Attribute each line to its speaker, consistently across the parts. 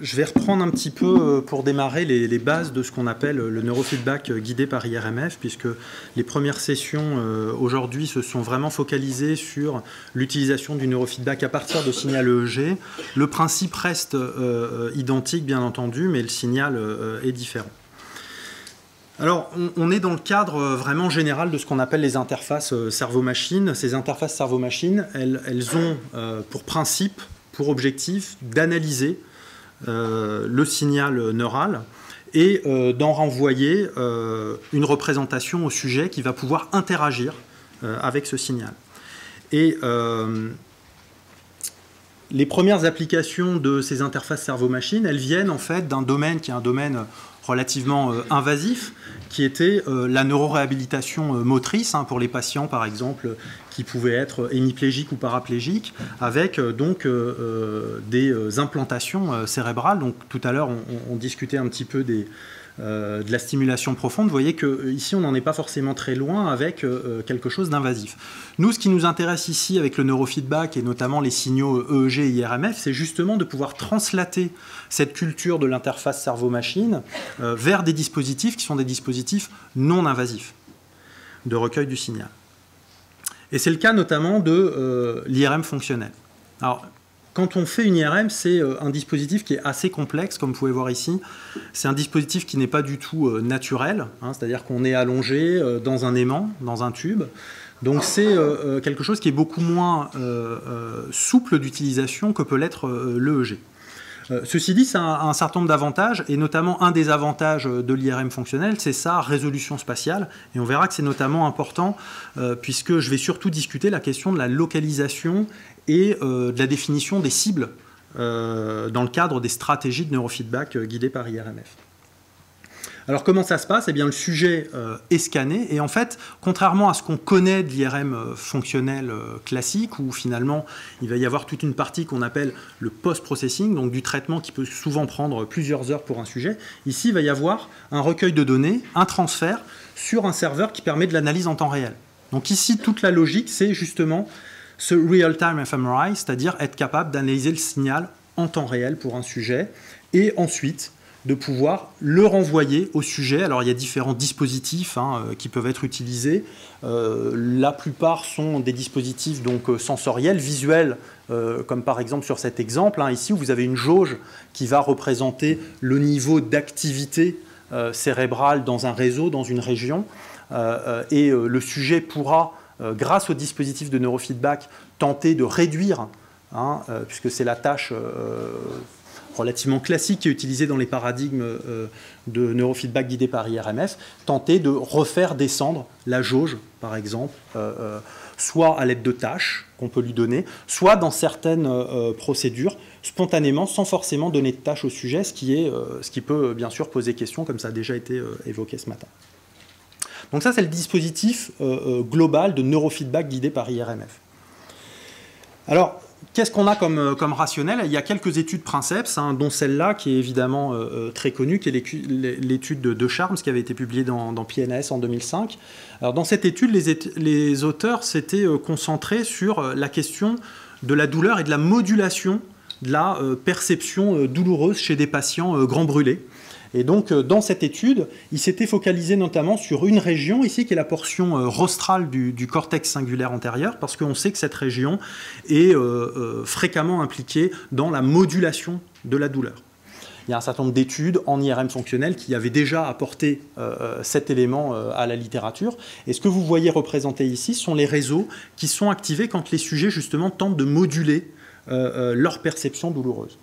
Speaker 1: je vais reprendre un petit peu pour démarrer les bases de ce qu'on appelle le neurofeedback guidé par IRMF, puisque les premières sessions aujourd'hui se sont vraiment focalisées sur l'utilisation du neurofeedback à partir de signal EEG. Le principe reste identique, bien entendu, mais le signal est différent. Alors, on est dans le cadre vraiment général de ce qu'on appelle les interfaces cerveau-machine. Ces interfaces cerveau-machine, elles ont pour principe, pour objectif, d'analyser le signal neural et d'en renvoyer une représentation au sujet qui va pouvoir interagir avec ce signal. Et les premières applications de ces interfaces cerveau-machine, elles viennent en fait d'un domaine qui est un domaine relativement invasif, qui était la neuroréhabilitation motrice, pour les patients par exemple qui pouvaient être hémiplégiques ou paraplégiques, avec donc des implantations cérébrales. Donc tout à l'heure on discutait un petit peu de la stimulation profonde. Vous voyez qu'ici on n'en est pas forcément très loin avec quelque chose d'invasif. Nous, ce qui nous intéresse ici avec le neurofeedback et notamment les signaux EEG et IRMF, c'est justement de pouvoir translater cette culture de l'interface cerveau-machine vers des dispositifs qui sont des dispositifs non invasifs de recueil du signal. Et c'est le cas notamment de l'IRM fonctionnel. Alors, quand on fait une IRM, c'est un dispositif qui est assez complexe, comme vous pouvez voir ici. C'est un dispositif qui n'est pas du tout naturel, c'est-à-dire qu'on est allongé dans un aimant, dans un tube. Donc c'est quelque chose qui est beaucoup moins souple d'utilisation que peut l'être l'EEG. Ceci dit, ça a un certain nombre d'avantages, et notamment un des avantages de l'IRM fonctionnel, c'est sa résolution spatiale. Et on verra que c'est notamment important, puisque je vais surtout discuter la question de la localisation et de la définition des cibles dans le cadre des stratégies de neurofeedback guidées par IRMF. Alors comment ça se passe? Eh bien, le sujet est scanné, et en fait, contrairement à ce qu'on connaît de l'IRM fonctionnel classique, où finalement il va y avoir toute une partie qu'on appelle le post-processing, donc du traitement qui peut souvent prendre plusieurs heures pour un sujet, ici il va y avoir un recueil de données, un transfert sur un serveur qui permet de l'analyse en temps réel. Donc ici, toute la logique, c'est justement ce real-time fMRI, c'est-à-dire être capable d'analyser le signal en temps réel pour un sujet, et ensuite de pouvoir le renvoyer au sujet. Alors il y a différents dispositifs qui peuvent être utilisés. La plupart sont des dispositifs donc sensoriels, visuels, comme par exemple sur cet exemple. Ici où vous avez une jauge qui va représenter le niveau d'activité cérébrale dans un réseau, dans une région. Et le sujet pourra, grâce au dispositif de neurofeedback, tenter de réduire, puisque c'est la tâche relativement classique qui est utilisé dans les paradigmes de neurofeedback guidé par IRMF, tenter de refaire descendre la jauge, par exemple, soit à l'aide de tâches qu'on peut lui donner, soit dans certaines procédures, spontanément, sans forcément donner de tâches au sujet, ce qui peut bien sûr poser question, comme ça a déjà été évoqué ce matin. Donc ça, c'est le dispositif global de neurofeedback guidé par IRMF. Alors, qu'est-ce qu'on a comme rationnel? Il y a quelques études princeps, dont celle-là, qui est évidemment très connue, qui est l'étude de Charmes, qui avait été publiée dans PNAS en 2005. Alors, dans cette étude, les auteurs s'étaient concentrés sur la question de la douleur et de la modulation de la perception douloureuse chez des patients grands brûlés. Et donc, dans cette étude, il s'était focalisé notamment sur une région ici, qui est la portion rostrale du cortex singulaire antérieur, parce qu'on sait que cette région est fréquemment impliquée dans la modulation de la douleur. Il y a un certain nombre d'études en IRM fonctionnel qui avaient déjà apporté cet élément à la littérature. Et ce que vous voyez représenté ici sont les réseaux qui sont activés quand les sujets, justement, tentent de moduler leur perception douloureuse.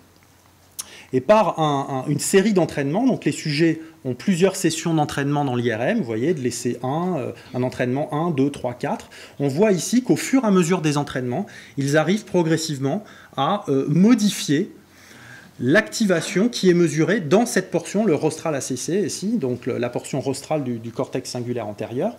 Speaker 1: Et par une série d'entraînements, donc les sujets ont plusieurs sessions d'entraînement dans l'IRM, vous voyez, de l'essai 1, un entraînement 1, 2, 3, 4. On voit ici qu'au fur et à mesure des entraînements, ils arrivent progressivement à modifier l'activation qui est mesurée dans cette portion, le rostral ACC ici, donc la portion rostrale du cortex singulaire antérieur,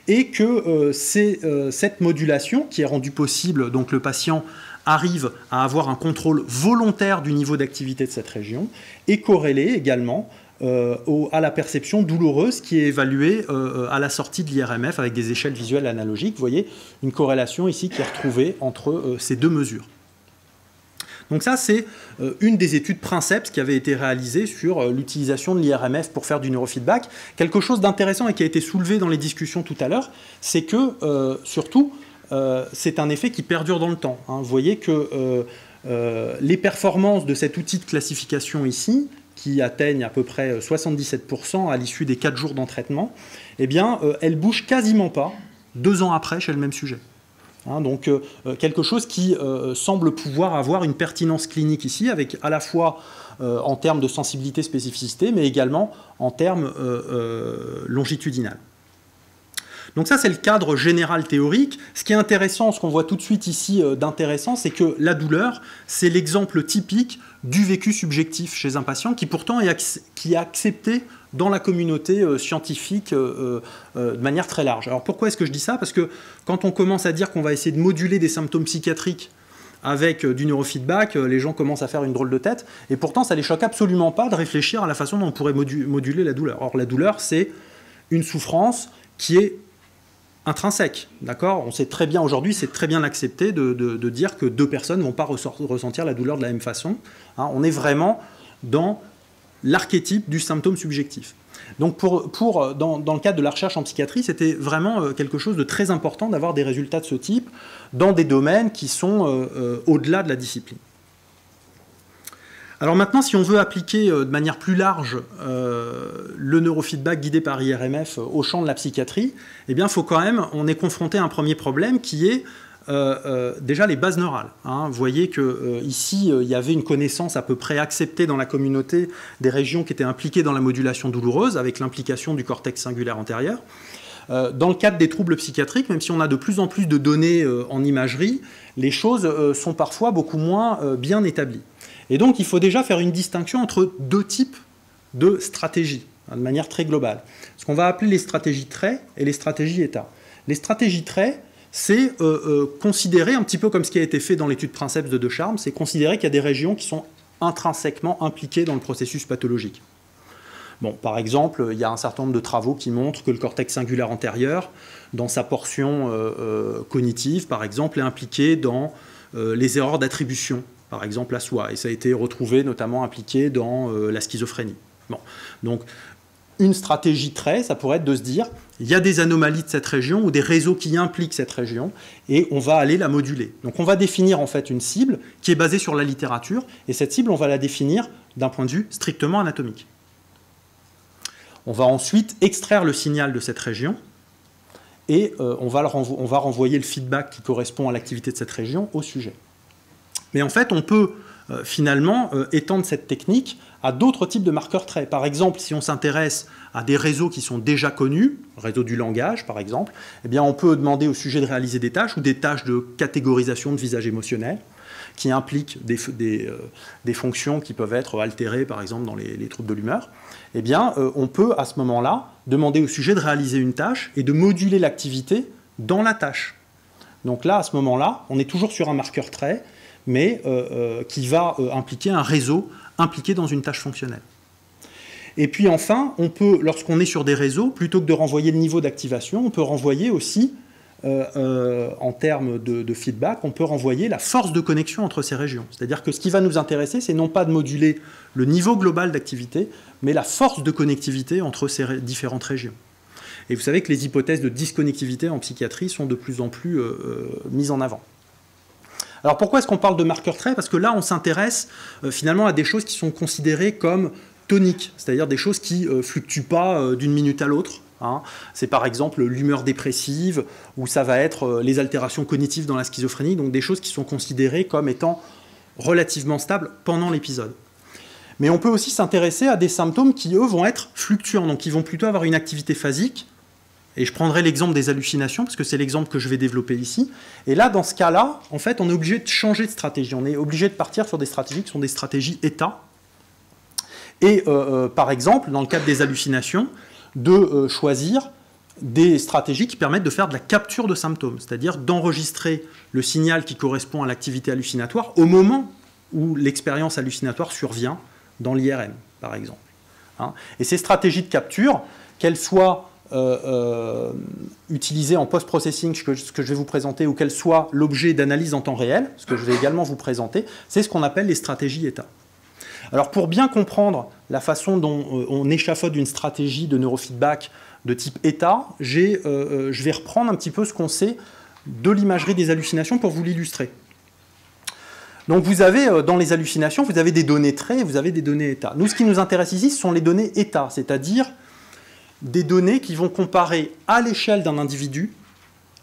Speaker 1: et que cette modulation qui est rendue possible, donc le patient arrive à avoir un contrôle volontaire du niveau d'activité de cette région, est corrélé également à la perception douloureuse qui est évaluée à la sortie de l'IRMF avec des échelles visuelles analogiques. Vous voyez une corrélation ici qui est retrouvée entre ces deux mesures. Donc ça, c'est une des études Princeps qui avait été réalisée sur l'utilisation de l'IRMF pour faire du neurofeedback. Quelque chose d'intéressant et qui a été soulevé dans les discussions tout à l'heure, c'est que, surtout, c'est un effet qui perdure dans le temps. Hein. Vous voyez que les performances de cet outil de classification ici, qui atteignent à peu près 77% à l'issue des 4 jours d'entraînement, eh bien, elles ne bougent quasiment pas 2 ans après chez le même sujet. Hein, donc quelque chose qui semble pouvoir avoir une pertinence clinique ici, avec à la fois en termes de sensibilité, spécificité, mais également en termes longitudinal. Donc ça, c'est le cadre général théorique. Ce qui est intéressant, ce qu'on voit tout de suite ici d'intéressant, c'est que la douleur, c'est l'exemple typique du vécu subjectif chez un patient qui pourtant est accepté dans la communauté scientifique de manière très large. Alors pourquoi est-ce que je dis ça? Parce que quand on commence à dire qu'on va essayer de moduler des symptômes psychiatriques avec du neurofeedback, les gens commencent à faire une drôle de tête, et pourtant ça ne les choque absolument pas de réfléchir à la façon dont on pourrait moduler la douleur. Or la douleur, c'est une souffrance qui est intrinsèque, d'accord? On sait très bien aujourd'hui, c'est très bien accepté de dire que 2 personnes ne vont pas ressentir la douleur de la même façon. Hein, on est vraiment dans l'archétype du symptôme subjectif. Donc dans le cadre de la recherche en psychiatrie, c'était vraiment quelque chose de très important d'avoir des résultats de ce type dans des domaines qui sont au-delà de la discipline. Alors maintenant, si on veut appliquer de manière plus large le neurofeedback guidé par IRMF au champ de la psychiatrie, eh bien, on est confronté à un premier problème qui est déjà les bases neurales. Hein. Vous voyez qu'ici, il y avait une connaissance à peu près acceptée dans la communauté des régions qui étaient impliquées dans la modulation douloureuse, avec l'implication du cortex cingulaire antérieur. Dans le cadre des troubles psychiatriques, même si on a de plus en plus de données en imagerie, les choses sont parfois beaucoup moins bien établies. Et donc, il faut déjà faire une distinction entre 2 types de stratégies, hein, de manière très globale. Ce qu'on va appeler les stratégies traits et les stratégies état. Les stratégies traits, c'est considérer, un petit peu comme ce qui a été fait dans l'étude Princeps de Decharmes, c'est considérer qu'il y a des régions qui sont intrinsèquement impliquées dans le processus pathologique. Bon, par exemple, il y a un certain nombre de travaux qui montrent que le cortex cingulaire antérieur, dans sa portion cognitive, par exemple, est impliqué dans les erreurs d'attribution, par exemple à soi. Et ça a été retrouvé notamment impliqué dans la schizophrénie. Bon. Donc, une stratégie trait, ça pourrait être de se dire, il y a des anomalies de cette région ou des réseaux qui impliquent cette région et on va aller la moduler. Donc on va définir en fait une cible qui est basée sur la littérature et cette cible, on va la définir d'un point de vue strictement anatomique. On va ensuite extraire le signal de cette région et on va renvoyer le feedback qui correspond à l'activité de cette région au sujet. Mais en fait, on peut finalement étendre cette technique à d'autres types de marqueurs traits. Par exemple, si on s'intéresse à des réseaux qui sont déjà connus, réseau du langage par exemple, eh bien, on peut demander au sujet de réaliser des tâches ou des tâches de catégorisation de visage émotionnel qui impliquent des fonctions qui peuvent être altérées par exemple dans les troubles de l'humeur. Eh bien, on peut à ce moment-là demander au sujet de réaliser une tâche et de moduler l'activité dans la tâche. Donc là, à ce moment-là, on est toujours sur un marqueur trait, mais qui va impliquer un réseau impliqué dans une tâche fonctionnelle. Et puis enfin, on peut, lorsqu'on est sur des réseaux, plutôt que de renvoyer le niveau d'activation, on peut renvoyer aussi, en termes de feedback, on peut renvoyer la force de connexion entre ces régions. C'est-à-dire que ce qui va nous intéresser, c'est non pas de moduler le niveau global d'activité, mais la force de connectivité entre ces différentes régions. Et vous savez que les hypothèses de disconnectivité en psychiatrie sont de plus en plus mises en avant. Alors pourquoi est-ce qu'on parle de marqueurs traits? Parce que là, on s'intéresse finalement à des choses qui sont considérées comme toniques, c'est-à-dire des choses qui ne fluctuent pas d'une minute à l'autre. Hein. C'est par exemple l'humeur dépressive, ou ça va être les altérations cognitives dans la schizophrénie, donc des choses qui sont considérées comme étant relativement stables pendant l'épisode. Mais on peut aussi s'intéresser à des symptômes qui, eux, vont être fluctuants, donc qui vont plutôt avoir une activité phasique. Et je prendrai l'exemple des hallucinations, parce que c'est l'exemple que je vais développer ici. Et là, dans ce cas-là, en fait, on est obligé de changer de stratégie. On est obligé de partir sur des stratégies qui sont des stratégies état. Et par exemple, dans le cadre des hallucinations, de choisir des stratégies qui permettent de faire de la capture de symptômes, c'est-à-dire d'enregistrer le signal qui correspond à l'activité hallucinatoire au moment où l'expérience hallucinatoire survient dans l'IRM, par exemple. Hein. Et ces stratégies de capture, qu'elles soient utilisées en post-processing, ce que je vais vous présenter, ou qu'elles soient l'objet d'analyse en temps réel, ce que je vais également vous présenter, c'est ce qu'on appelle les stratégies état. Alors pour bien comprendre la façon dont on échafaude une stratégie de neurofeedback de type état, je vais reprendre un petit peu ce qu'on sait de l'imagerie des hallucinations pour vous l'illustrer. Donc vous avez, dans les hallucinations, vous avez des données traits et vous avez des données état. Nous, ce qui nous intéresse ici, ce sont les données état, c'est-à-dire des données qui vont comparer à l'échelle d'un individu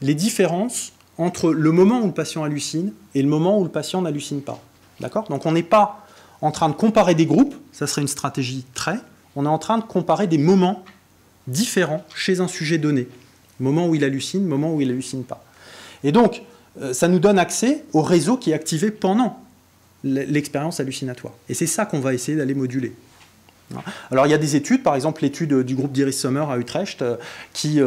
Speaker 1: les différences entre le moment où le patient hallucine et le moment où le patient n'hallucine pas. D'accord ? Donc on n'est pas en train de comparer des groupes, ça serait une stratégie trait, on est en train de comparer des moments différents chez un sujet donné. Moment où il hallucine, moment où il n'hallucine pas. Et donc, ça nous donne accès au réseau qui est activé pendant l'expérience hallucinatoire. Et c'est ça qu'on va essayer d'aller moduler. Alors il y a des études, par exemple l'étude du groupe d'Iris Sommer à Utrecht, qui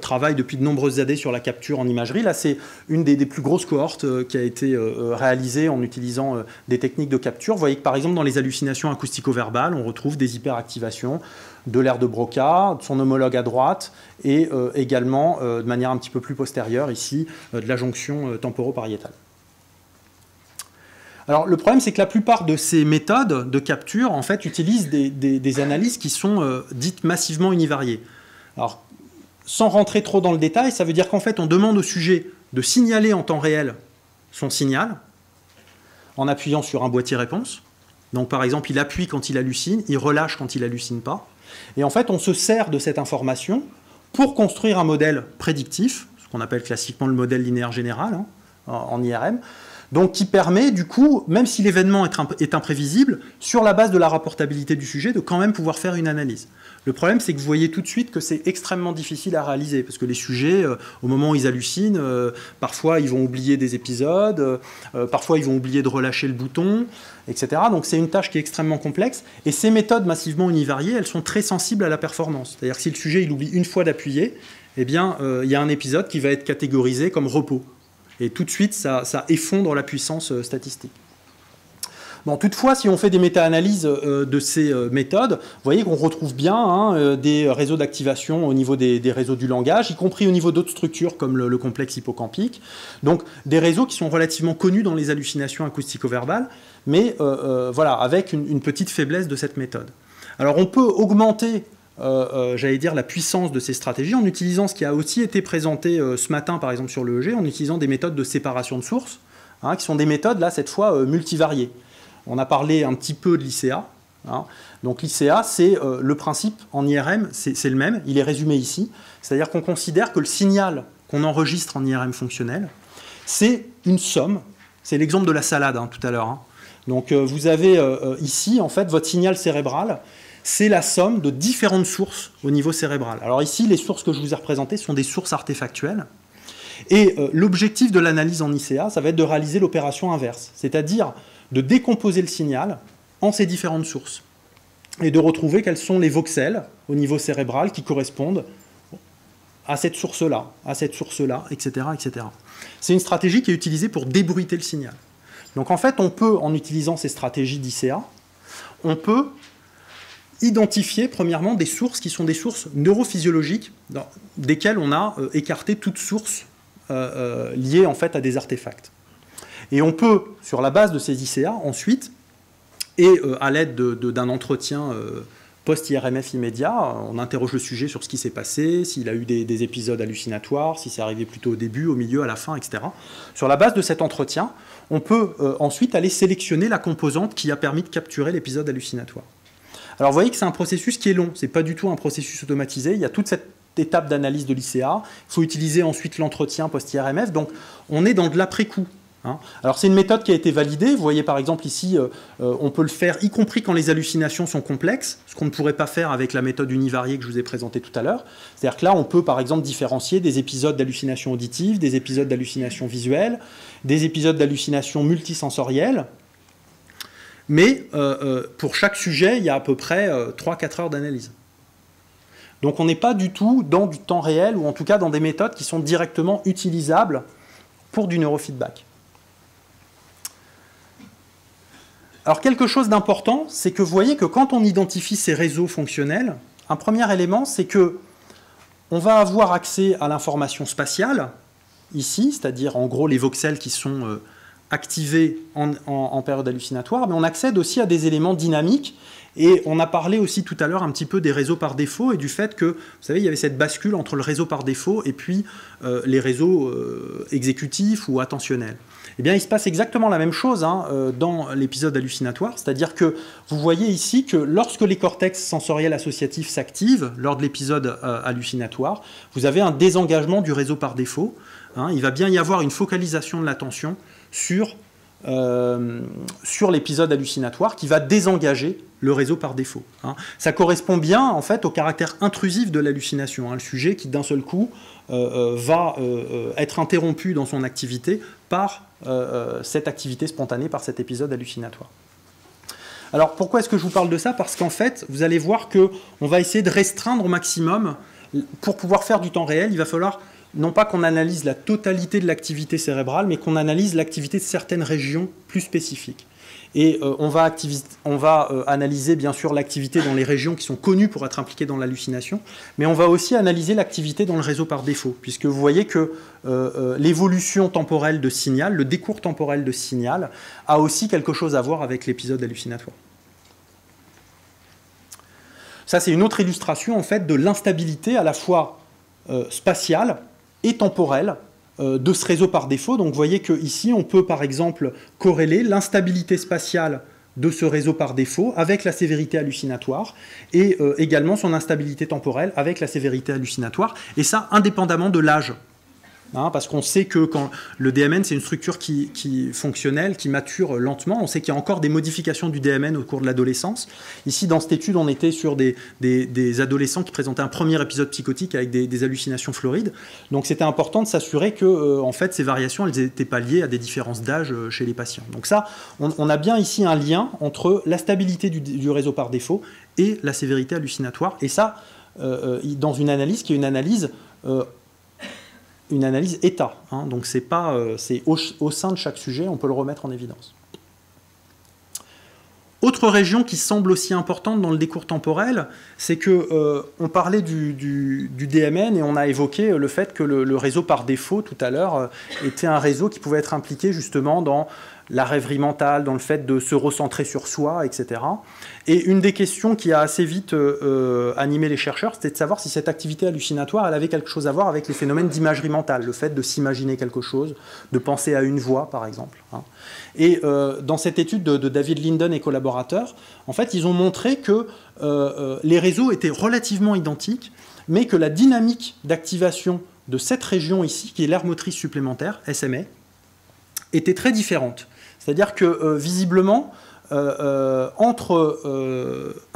Speaker 1: travaille depuis de nombreuses années sur la capture en imagerie. Là c'est une des plus grosses cohortes qui a été réalisée en utilisant des techniques de capture. Vous voyez que par exemple dans les hallucinations acoustico-verbales, on retrouve des hyperactivations de l'aire de Broca, de son homologue à droite, et également de manière un petit peu plus postérieure ici, de la jonction temporopariétale. Alors, le problème, c'est que la plupart de ces méthodes de capture, en fait, utilisent des analyses qui sont dites massivement univariées. Alors, sans rentrer trop dans le détail, ça veut dire qu'en fait, on demande au sujet de signaler en temps réel son signal en appuyant sur un boîtier réponse. Donc, par exemple, il appuie quand il hallucine, il relâche quand il hallucine pas. Et en fait, on se sert de cette information pour construire un modèle prédictif, ce qu'on appelle classiquement le modèle linéaire général, hein, en IRM, donc qui permet, du coup, même si l'événement est imprévisible, sur la base de la rapportabilité du sujet, de quand même pouvoir faire une analyse. Le problème, c'est que vous voyez tout de suite que c'est extrêmement difficile à réaliser, parce que les sujets, au moment où ils hallucinent, parfois ils vont oublier des épisodes, parfois ils vont oublier de relâcher le bouton, etc. Donc c'est une tâche qui est extrêmement complexe, et ces méthodes massivement univariées, elles sont très sensibles à la performance. C'est-à-dire que si le sujet il oublie une fois d'appuyer, eh bien, il y a un épisode qui va être catégorisé comme repos. Et tout de suite, ça effondre la puissance statistique. Bon, toutefois, si on fait des méta-analyses de ces méthodes, vous voyez qu'on retrouve bien des réseaux d'activation au niveau des réseaux du langage, y compris au niveau d'autres structures comme le complexe hippocampique. Donc, des réseaux qui sont relativement connus dans les hallucinations acoustico-verbales, mais voilà, avec une petite faiblesse de cette méthode. Alors, on peut augmenter j'allais dire la puissance de ces stratégies en utilisant ce qui a aussi été présenté ce matin par exemple sur l'EEG, en utilisant des méthodes de séparation de sources, hein, qui sont des méthodes là cette fois multivariées. On a parlé un petit peu de l'ICA, hein. Donc l'ICA c'est le principe en IRM, c'est le même, il est résumé ici, c'est-à-dire qu'on considère que le signal qu'on enregistre en IRM fonctionnel, c'est une somme, c'est l'exemple de la salade hein, tout à l'heure, hein. Donc vous avez ici en fait votre signal cérébral, c'est la somme de différentes sources au niveau cérébral. Alors ici, les sources que je vous ai représentées sont des sources artefactuelles. Et l'objectif de l'analyse en ICA, ça va être de réaliser l'opération inverse, c'est-à-dire de décomposer le signal en ces différentes sources et de retrouver quels sont les voxels au niveau cérébral qui correspondent à cette source-là, etc., etc. C'est une stratégie qui est utilisée pour débruiter le signal. Donc en fait, on peut, en utilisant ces stratégies d'ICA, on peut identifier premièrement des sources qui sont des sources neurophysiologiques desquelles on a écarté toute source liée en fait à des artefacts. Et on peut, sur la base de ces ICA, ensuite, et à l'aide d'un entretien post-IRMF immédiat, on interroge le sujet sur ce qui s'est passé, s'il a eu des épisodes hallucinatoires, si c'est arrivé plutôt au début, au milieu, à la fin, etc. Sur la base de cet entretien, on peut ensuite aller sélectionner la composante qui a permis de capturer l'épisode hallucinatoire. Alors vous voyez que c'est un processus qui est long, ce n'est pas du tout un processus automatisé, il y a toute cette étape d'analyse de l'ICA, il faut utiliser ensuite l'entretien post-IRMF, donc on est dans de l'après-coup. Hein. Alors c'est une méthode qui a été validée, vous voyez par exemple ici, on peut le faire y compris quand les hallucinations sont complexes, ce qu'on ne pourrait pas faire avec la méthode univariée que je vous ai présentée tout à l'heure. C'est-à-dire que là on peut par exemple différencier des épisodes d'hallucination auditive, des épisodes d'hallucination visuelle, des épisodes d'hallucination multisensorielle. Mais pour chaque sujet, il y a à peu près 3-4 heures d'analyse. Donc on n'est pas du tout dans du temps réel, ou en tout cas dans des méthodes qui sont directement utilisables pour du neurofeedback. Alors quelque chose d'important, c'est que vous voyez que quand on identifie ces réseaux fonctionnels, un premier élément, c'est que On va avoir accès à l'information spatiale, ici, c'est-à-dire en gros les voxels qui sont activés en période hallucinatoire, mais on accède aussi à des éléments dynamiques. Et on a parlé aussi tout à l'heure un petit peu des réseaux par défaut et du fait que, vous savez, il y avait cette bascule entre le réseau par défaut et puis les réseaux exécutifs ou attentionnels. Eh bien, il se passe exactement la même chose dans l'épisode hallucinatoire, c'est-à-dire que vous voyez ici que lorsque les cortex sensoriels associatifs s'activent lors de l'épisode hallucinatoire, vous avez un désengagement du réseau par défaut. Il va bien y avoir une focalisation de l'attention sur l'épisode hallucinatoire qui va désengager le réseau par défaut. Ça correspond bien en fait au caractère intrusif de l'hallucination, le sujet qui d'un seul coup va être interrompu dans son activité par cette activité spontanée, par cet épisode hallucinatoire. Alors pourquoi est-ce que je vous parle de ça? Parce qu'en fait, vous allez voir qu'on va essayer de restreindre au maximum. Pour pouvoir faire du temps réel, il va falloir non pas qu'on analyse la totalité de l'activité cérébrale, mais qu'on analyse l'activité de certaines régions plus spécifiques. Et on va analyser bien sûr l'activité dans les régions qui sont connues pour être impliquées dans l'hallucination, mais on va aussi analyser l'activité dans le réseau par défaut, puisque vous voyez que l'évolution temporelle de signal, le décours temporel de signal, a aussi quelque chose à voir avec l'épisode hallucinatoire. Ça, c'est une autre illustration en fait de l'instabilité à la fois spatiale et temporelle de ce réseau par défaut. Donc vous voyez qu'ici, on peut par exemple corréler l'instabilité spatiale de ce réseau par défaut avec la sévérité hallucinatoire et également son instabilité temporelle avec la sévérité hallucinatoire, et ça indépendamment de l'âge. Parce qu'on sait que quand le DMN, c'est une structure qui fonctionnelle, qui mature lentement. On sait qu'il y a encore des modifications du DMN au cours de l'adolescence. Ici, dans cette étude, on était sur des adolescents qui présentaient un premier épisode psychotique avec des hallucinations florides. Donc c'était important de s'assurer que en fait, ces variations, elles n'étaient pas liées à des différences d'âge chez les patients. Donc ça, on a bien ici un lien entre la stabilité du réseau par défaut et la sévérité hallucinatoire. Et ça, dans une analyse qui est une analyse état, donc c'est au sein de chaque sujet, on peut le remettre en évidence. Autre région qui semble aussi importante dans le décours temporel, c'est qu'on parlait du DMN et on a évoqué le fait que le réseau par défaut tout à l'heure était un réseau qui pouvait être impliqué justement dans la rêverie mentale, dans le fait de se recentrer sur soi, etc. Et une des questions qui a assez vite animé les chercheurs, c'était de savoir si cette activité hallucinatoire, elle avait quelque chose à voir avec les phénomènes d'imagerie mentale, le fait de s'imaginer quelque chose, de penser à une voix, par exemple. Et dans cette étude de David Linden et collaborateurs, en fait, ils ont montré que les réseaux étaient relativement identiques, mais que la dynamique d'activation de cette région ici, qui est l'aire motrice supplémentaire, SMA, était très différente. C'est-à-dire que, visiblement, entre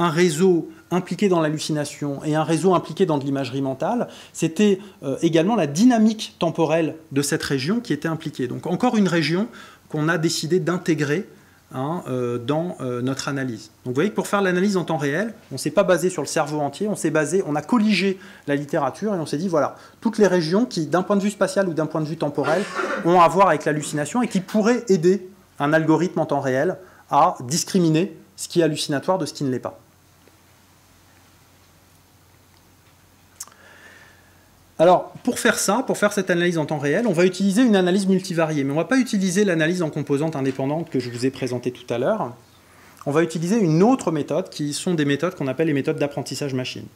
Speaker 1: un réseau impliqué dans l'hallucination et un réseau impliqué dans de l'imagerie mentale, c'était également la dynamique temporelle de cette région qui était impliquée. Donc encore une région qu'on a décidé d'intégrer dans notre analyse. Donc vous voyez que pour faire l'analyse en temps réel, on ne s'est pas basé sur le cerveau entier, on a colligé la littérature et on s'est dit, voilà, toutes les régions qui, d'un point de vue spatial ou d'un point de vue temporel, ont à voir avec l'hallucination et qui pourraient aider un algorithme en temps réel à discriminer ce qui est hallucinatoire de ce qui ne l'est pas. Alors, pour faire ça, pour faire cette analyse en temps réel, on va utiliser une analyse multivariée, mais on ne va pas utiliser l'analyse en composantes indépendantes que je vous ai présentée tout à l'heure. On va utiliser une autre méthode, qui sont des méthodes qu'on appelle les méthodes d'apprentissage machine.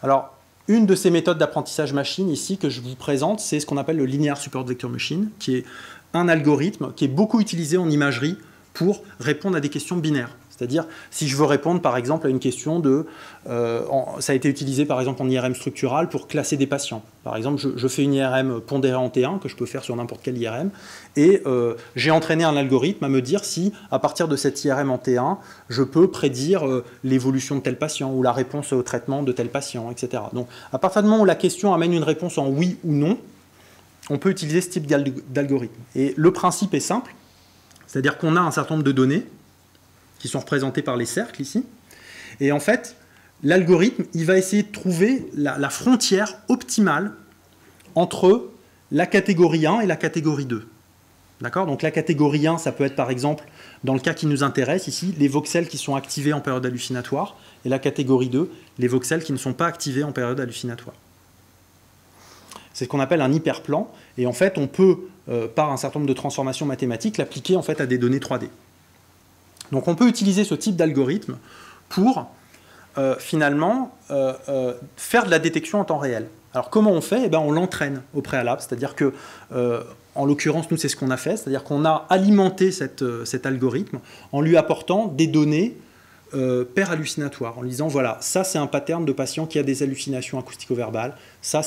Speaker 1: Alors, une de ces méthodes d'apprentissage machine ici que je vous présente, c'est ce qu'on appelle le Linear Support Vector Machine, qui est un algorithme qui est beaucoup utilisé en imagerie pour répondre à des questions binaires. C'est-à-dire, si je veux répondre par exemple à une question de... ça a été utilisé par exemple en IRM structural pour classer des patients. Par exemple, je fais une IRM pondérée en T1, que je peux faire sur n'importe quelle IRM, et j'ai entraîné un algorithme à me dire si, à partir de cette IRM en T1, je peux prédire l'évolution de tel patient, ou la réponse au traitement de tel patient, etc. Donc, à partir du moment où la question amène une réponse en oui ou non, on peut utiliser ce type d'algorithme. Et le principe est simple, c'est-à-dire qu'on a un certain nombre de données, qui sont représentés par les cercles ici. Et en fait, l'algorithme, il va essayer de trouver la frontière optimale entre la catégorie 1 et la catégorie 2. D'accord ? Donc la catégorie 1, ça peut être par exemple, dans le cas qui nous intéresse ici, les voxels qui sont activés en période hallucinatoire, et la catégorie 2, les voxels qui ne sont pas activés en période hallucinatoire. C'est ce qu'on appelle un hyperplan. Et en fait, on peut, par un certain nombre de transformations mathématiques, l'appliquer en fait à des données 3D. Donc on peut utiliser ce type d'algorithme pour finalement faire de la détection en temps réel. Alors comment on fait? Eh bien, on l'entraîne au préalable, c'est-à-dire que, en l'occurrence, nous, c'est ce qu'on a fait, c'est-à-dire qu'on a alimenté cet algorithme en lui apportant des données paires hallucinatoires, en lui disant, voilà, ça c'est un pattern de patient qui a des hallucinations acoustico-verbales, ça,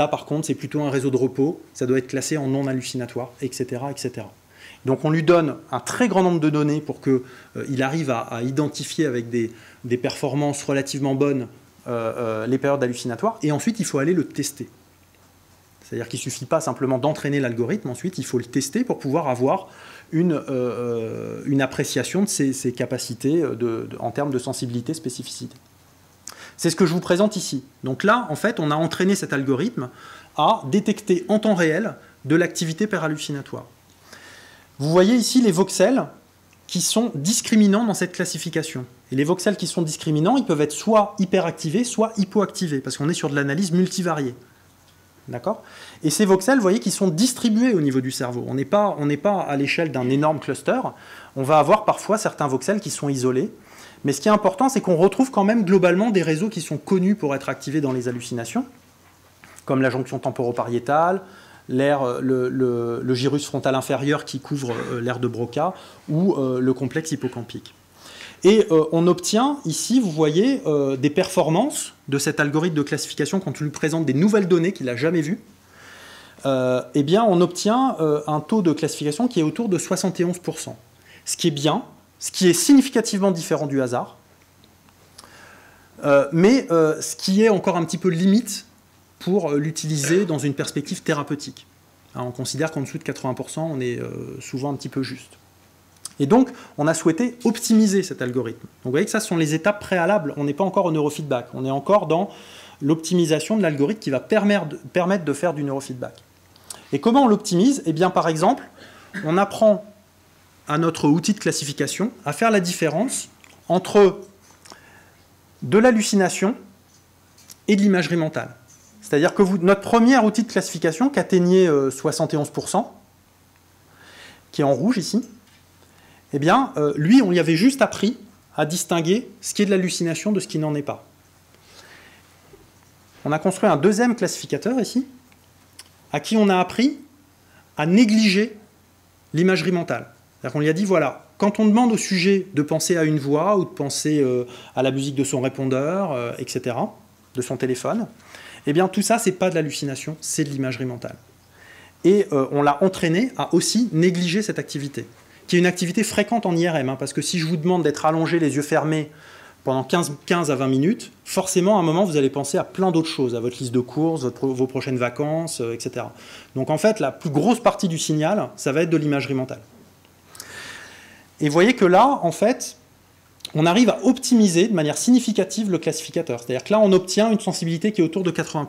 Speaker 1: par contre, c'est plutôt un réseau de repos, ça doit être classé en non hallucinatoire, etc., etc. Donc on lui donne un très grand nombre de données pour qu'il arrive à identifier avec des performances relativement bonnes les périodes hallucinatoires, et ensuite il faut aller le tester. C'est-à-dire qu'il ne suffit pas simplement d'entraîner l'algorithme, ensuite il faut le tester pour pouvoir avoir une appréciation de ses capacités en termes de sensibilité, spécificité. C'est ce que je vous présente ici. Donc là, en fait, on a entraîné cet algorithme à détecter en temps réel de l'activité perhallucinatoire. Vous voyez ici les voxels qui sont discriminants dans cette classification. Et les voxels qui sont discriminants, ils peuvent être soit hyperactivés, soit hypoactivés, parce qu'on est sur de l'analyse multivariée. D'accord? Et ces voxels, vous voyez qu'ils sont distribués au niveau du cerveau. On n'est pas à l'échelle d'un énorme cluster. On va avoir parfois certains voxels qui sont isolés. Mais ce qui est important, c'est qu'on retrouve quand même globalement des réseaux qui sont connus pour être activés dans les hallucinations, comme la jonction temporopariétale, le gyrus frontal inférieur qui couvre l'aire de Broca, ou le complexe hippocampique. Et on obtient ici, vous voyez, des performances de cet algorithme de classification quand on lui présente des nouvelles données qu'il n'a jamais vues. Eh bien, on obtient un taux de classification qui est autour de 71%. Ce qui est bien, ce qui est significativement différent du hasard, mais ce qui est encore un petit peu limite pour l'utiliser dans une perspective thérapeutique. Alors, on considère qu'en dessous de 80%, on est souvent un petit peu juste. Et donc, on a souhaité optimiser cet algorithme. Donc, vous voyez que ça, ce sont les étapes préalables. On n'est pas encore au neurofeedback. On est encore dans l'optimisation de l'algorithme qui va permettre de faire du neurofeedback. Et comment on l'optimise? Eh bien, par exemple, on apprend à notre outil de classification à faire la différence entre de l'hallucination et de l'imagerie mentale. C'est-à-dire que notre premier outil de classification, qui atteignait 71%, qui est en rouge ici, eh bien, lui, on lui avait juste appris à distinguer ce qui est de l'hallucination de ce qui n'en est pas. On a construit un deuxième classificateur ici, à qui on a appris à négliger l'imagerie mentale. C'est-à-dire qu'on lui a dit, voilà, quand on demande au sujet de penser à une voix ou de penser à la musique de son répondeur, etc., de son téléphone, eh bien, tout ça, ce n'est pas de l'hallucination, c'est de l'imagerie mentale. Et on l'a entraîné à aussi négliger cette activité, qui est une activité fréquente en IRM, parce que si je vous demande d'être allongé les yeux fermés pendant 15 à 20 minutes, forcément, à un moment, vous allez penser à plein d'autres choses, à votre liste de courses, vos prochaines vacances, etc. Donc, en fait, la plus grosse partie du signal, ça va être de l'imagerie mentale. Et vous voyez que là, en fait, on arrive à optimiser de manière significative le classificateur. C'est-à-dire que là, on obtient une sensibilité qui est autour de 80%.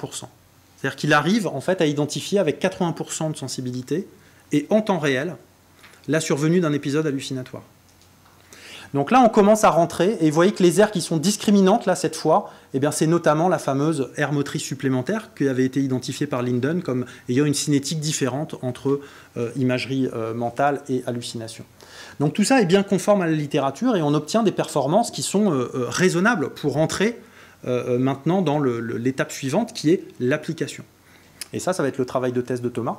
Speaker 1: C'est-à-dire qu'il arrive, en fait, à identifier avec 80% de sensibilité, et en temps réel, la survenue d'un épisode hallucinatoire. Donc là, on commence à rentrer, et vous voyez que les aires qui sont discriminantes, là, cette fois, eh bien, c'est notamment la fameuse aire motrice supplémentaire qui avait été identifiée par Linden comme ayant une cinétique différente entre imagerie mentale et hallucination. Donc tout ça est bien conforme à la littérature, et on obtient des performances qui sont raisonnables pour rentrer maintenant dans l'étape suivante, qui est l'application. Et ça va être le travail de thèse de Thomas,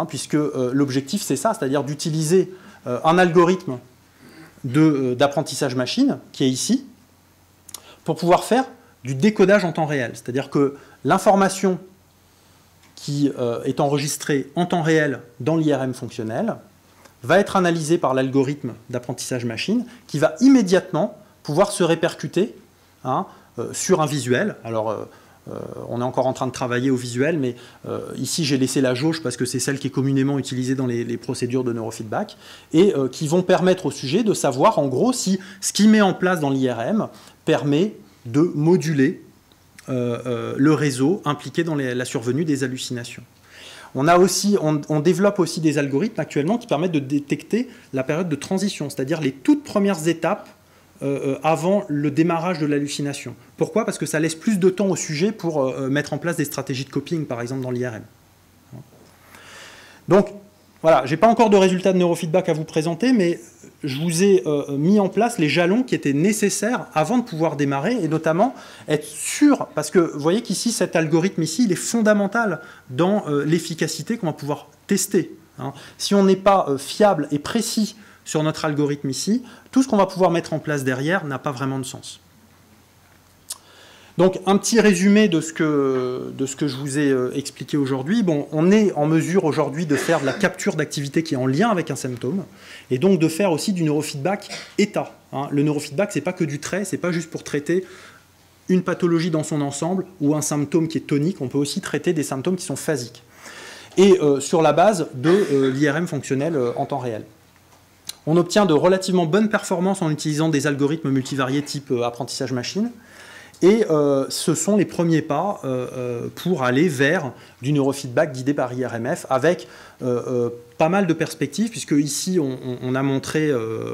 Speaker 1: puisque l'objectif, c'est ça, c'est-à-dire d'utiliser un algorithme d'apprentissage machine, qui est ici, pour pouvoir faire du décodage en temps réel. C'est-à-dire que l'information qui est enregistrée en temps réel dans l'IRM fonctionnel va être analysée par l'algorithme d'apprentissage machine, qui va immédiatement pouvoir se répercuter sur un visuel. Alors, on est encore en train de travailler au visuel, mais ici j'ai laissé la jauge parce que c'est celle qui est communément utilisée dans les procédures de neurofeedback, et qui vont permettre au sujet de savoir en gros si ce qu'il met en place dans l'IRM permet de moduler le réseau impliqué dans la survenue des hallucinations. On développe aussi des algorithmes actuellement qui permettent de détecter la période de transition, c'est-à-dire les toutes premières étapes avant le démarrage de l'hallucination. Pourquoi? Parce que ça laisse plus de temps au sujet pour mettre en place des stratégies de coping, par exemple dans l'IRM. Donc, voilà, je n'ai pas encore de résultats de neurofeedback à vous présenter, mais je vous ai mis en place les jalons qui étaient nécessaires avant de pouvoir démarrer, et notamment être sûr, parce que vous voyez qu'ici, cet algorithme ici, il est fondamental dans l'efficacité qu'on va pouvoir tester. Hein. Si on n'est pas fiable et précis sur notre algorithme ici, tout ce qu'on va pouvoir mettre en place derrière n'a pas vraiment de sens. Donc, un petit résumé de ce que je vous ai expliqué aujourd'hui. Bon, on est en mesure aujourd'hui de faire de la capture d'activité qui est en lien avec un symptôme, et donc de faire aussi du neurofeedback état. Hein. Le neurofeedback, ce n'est pas que du trait, ce n'est pas juste pour traiter une pathologie dans son ensemble ou un symptôme qui est tonique, on peut aussi traiter des symptômes qui sont phasiques. Et sur la base de l'IRM fonctionnel en temps réel. On obtient de relativement bonnes performances en utilisant des algorithmes multivariés type apprentissage machine. Et ce sont les premiers pas pour aller vers du neurofeedback guidé par IRMF avec pas mal de perspectives, puisque ici on a montré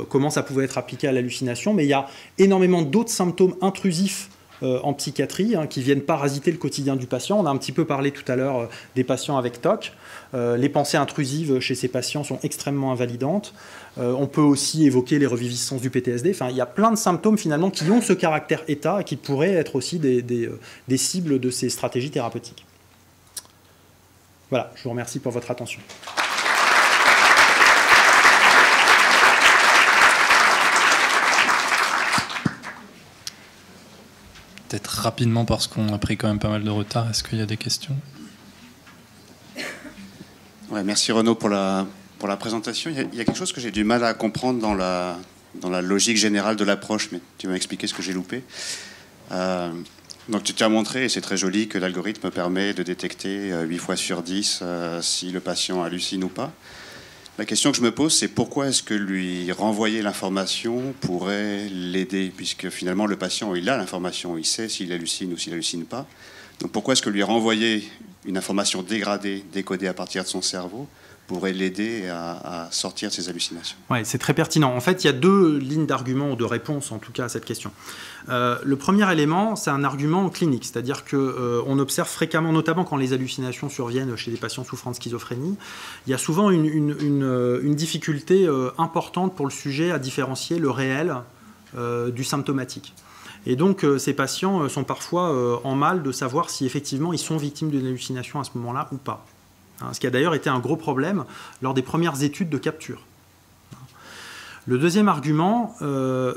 Speaker 1: comment ça pouvait être appliqué à l'hallucination, mais il y a énormément d'autres symptômes intrusifs en psychiatrie qui viennent parasiter le quotidien du patient. On a un petit peu parlé tout à l'heure des patients avec TOC. Les pensées intrusives chez ces patients sont extrêmement invalidantes. On peut aussi évoquer les reviviscences du PTSD. Enfin, il y a plein de symptômes finalement qui ont ce caractère état et qui pourraient être aussi des cibles de ces stratégies thérapeutiques. Voilà, je vous remercie pour votre attention.
Speaker 2: Peut-être rapidement parce qu'on a pris quand même pas mal de retard. Est-ce qu'il y a des questions?
Speaker 3: Ouais, merci Renaud pour la présentation. Il y a quelque chose que j'ai du mal à comprendre dans la logique générale de l'approche, mais tu m'as expliqué ce que j'ai loupé. Donc tu t'as montré, et c'est très joli, que l'algorithme permet de détecter 8 fois sur 10 si le patient hallucine ou pas. La question que je me pose, c'est pourquoi est-ce que lui renvoyer l'information pourrait l'aider, puisque finalement le patient, il a l'information, il sait s'il hallucine ou s'il hallucine pas. Donc pourquoi est-ce que lui renvoyer une information dégradée, décodée à partir de son cerveau, pourrait l'aider à sortir de ses hallucinations?
Speaker 1: Oui, c'est très pertinent. En fait, il y a deux lignes d'arguments ou de réponse, en tout cas, à cette question. Le premier élément, c'est un argument clinique, c'est-à-dire qu'on observe fréquemment, notamment quand les hallucinations surviennent chez des patients souffrant de schizophrénie, il y a souvent une difficulté importante pour le sujet à différencier le réel du symptomatique. Et donc, ces patients sont parfois en mal de savoir si effectivement ils sont victimes d'une hallucination à ce moment-là ou pas. Ce qui a d'ailleurs été un gros problème lors des premières études de capture. Le deuxième argument,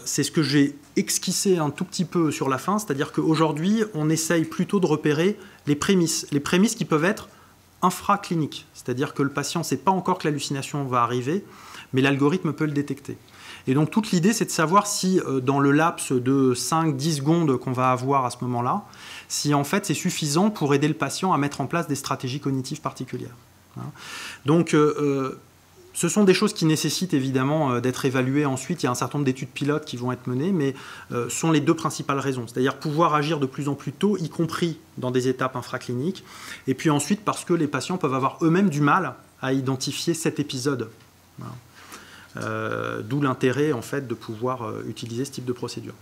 Speaker 1: c'est ce que j'ai esquissé un tout petit peu sur la fin, c'est-à-dire qu'aujourd'hui, on essaye plutôt de repérer les prémices qui peuvent être infracliniques, c'est-à-dire que le patient ne sait pas encore que l'hallucination va arriver, mais l'algorithme peut le détecter. Et donc toute l'idée, c'est de savoir si dans le laps de 5-10 secondes qu'on va avoir à ce moment-là, si en fait c'est suffisant pour aider le patient à mettre en place des stratégies cognitives particulières. Donc ce sont des choses qui nécessitent évidemment d'être évaluées ensuite. Il y a un certain nombre d'études pilotes qui vont être menées, mais sont les deux principales raisons. C'est-à-dire pouvoir agir de plus en plus tôt, y compris dans des étapes infracliniques, et puis ensuite parce que les patients peuvent avoir eux-mêmes du mal à identifier cet épisode. Voilà. D'où l'intérêt en fait de pouvoir utiliser ce type de procédure.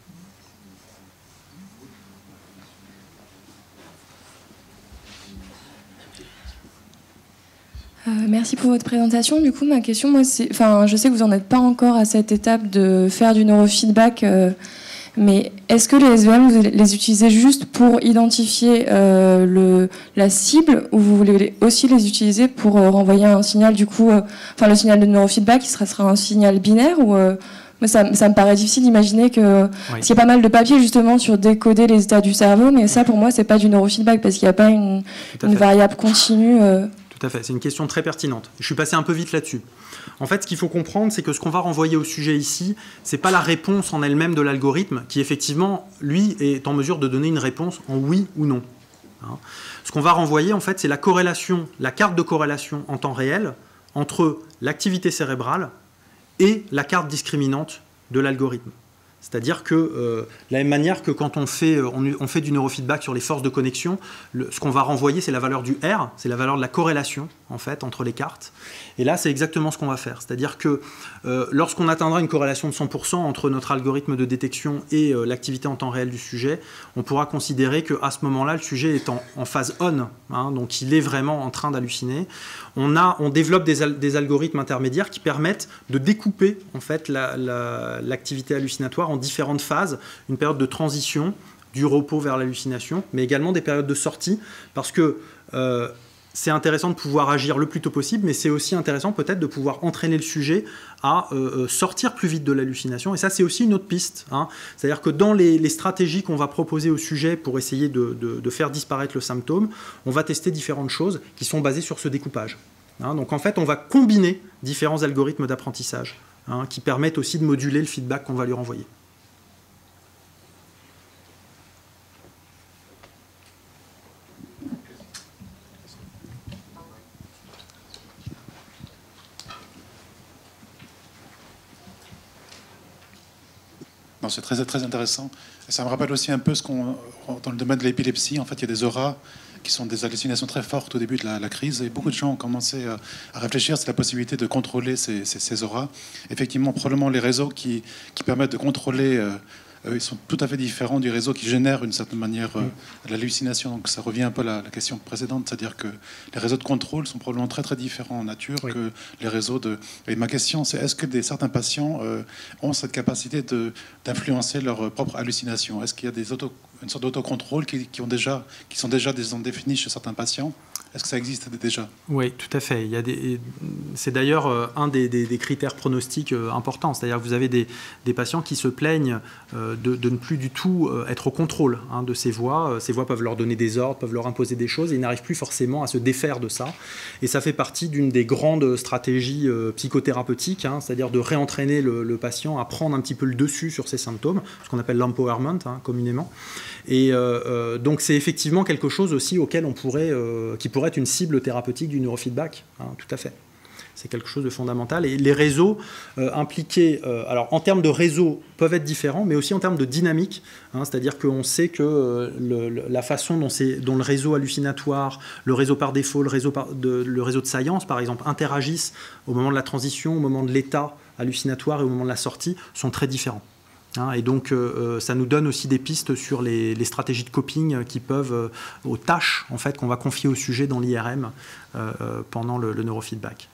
Speaker 4: Merci pour votre présentation. Du coup, ma question, moi, c'est, je sais que vous n'en êtes pas encore à cette étape de faire du neurofeedback, mais est-ce que les SVM, vous les utilisez juste pour identifier la cible, ou vous voulez aussi les utiliser pour renvoyer un signal, du coup, le signal de neurofeedback, qui sera un signal binaire, ou ça me paraît difficile d'imaginer que... Oui. Parce qu'il y a pas mal de papiers, justement, sur décoder les états du cerveau, mais ça, pour moi, c'est pas du neurofeedback, parce qu'il n'y a pas une variable continue.
Speaker 1: Tout à fait, c'est une question très pertinente. Je suis passé un peu vite là-dessus. En fait, ce qu'il faut comprendre, c'est que ce qu'on va renvoyer au sujet ici, ce n'est pas la réponse en elle-même de l'algorithme qui, effectivement, lui, est en mesure de donner une réponse en oui ou non. Ce qu'on va renvoyer, en fait, c'est la corrélation, la carte de corrélation en temps réel entre l'activité cérébrale et la carte discriminante de l'algorithme. C'est-à-dire que, de la même manière que quand on fait du neurofeedback sur les forces de connexion, ce qu'on va renvoyer, c'est la valeur du R, c'est la valeur de la corrélation, en fait, entre les cartes. Et là, c'est exactement ce qu'on va faire. C'est-à-dire que lorsqu'on atteindra une corrélation de 100% entre notre algorithme de détection et l'activité en temps réel du sujet, on pourra considérer qu'à ce moment-là, le sujet est en phase on, hein, donc il est vraiment en train d'halluciner. On développe des algorithmes intermédiaires qui permettent de découper en fait, l'activité hallucinatoire en différentes phases, une période de transition, du repos vers l'hallucination, mais également des périodes de sortie, parce que c'est intéressant de pouvoir agir le plus tôt possible, mais c'est aussi intéressant peut-être de pouvoir entraîner le sujet à sortir plus vite de l'hallucination. Et ça, c'est aussi une autre piste, hein. C'est-à-dire que dans les stratégies qu'on va proposer au sujet pour essayer de faire disparaître le symptôme, on va tester différentes choses qui sont basées sur ce découpage. Hein. Donc en fait, on va combiner différents algorithmes d'apprentissage, hein, qui permettent aussi de moduler le feedback qu'on va lui renvoyer.
Speaker 5: C'est très, très intéressant. Et ça me rappelle aussi un peu dans le domaine de l'épilepsie. En fait, il y a des auras qui sont des hallucinations très fortes au début de la crise. Et beaucoup de gens ont commencé à réfléchir sur la possibilité de contrôler ces auras. Effectivement, probablement les réseaux qui permettent de contrôler, ils sont tout à fait différents du réseau qui génère d'une certaine manière l'hallucination. Donc ça revient un peu à la question précédente, c'est-à-dire que les réseaux de contrôle sont probablement très très différents en nature que les réseaux de... Et ma question, c'est est-ce que certains patients ont cette capacité d'influencer leur propre hallucination? Est-ce qu'il y a une sorte d'autocontrôle qui sont déjà définis chez certains patients? Est-ce que ça existe déjà?
Speaker 1: Oui, tout à fait. C'est d'ailleurs un des critères pronostiques importants. C'est-à-dire que vous avez des patients qui se plaignent de ne plus du tout être au contrôle, hein, de ces voix. Ces voix peuvent leur donner des ordres, peuvent leur imposer des choses, et ils n'arrivent plus forcément à se défaire de ça. Et ça fait partie d'une des grandes stratégies psychothérapeutiques, hein, c'est-à-dire de réentraîner le patient à prendre un petit peu le dessus sur ses symptômes, ce qu'on appelle l'empowerment, hein, communément. Et donc c'est effectivement quelque chose aussi auquel qui pourrait être une cible thérapeutique du neurofeedback, hein, tout à fait. C'est quelque chose de fondamental. Et les réseaux impliqués, alors en termes de réseaux, peuvent être différents, mais aussi en termes de dynamique, hein, c'est-à-dire qu'on sait que la façon dont le réseau hallucinatoire, le réseau par défaut, le réseau de science, par exemple, interagissent au moment de la transition, au moment de l'état hallucinatoire et au moment de la sortie, sont très différents. Hein, et donc, ça nous donne aussi des pistes sur les stratégies de coping qui peuvent, aux tâches en fait, qu'on va confier au sujet dans l'IRM pendant le neurofeedback.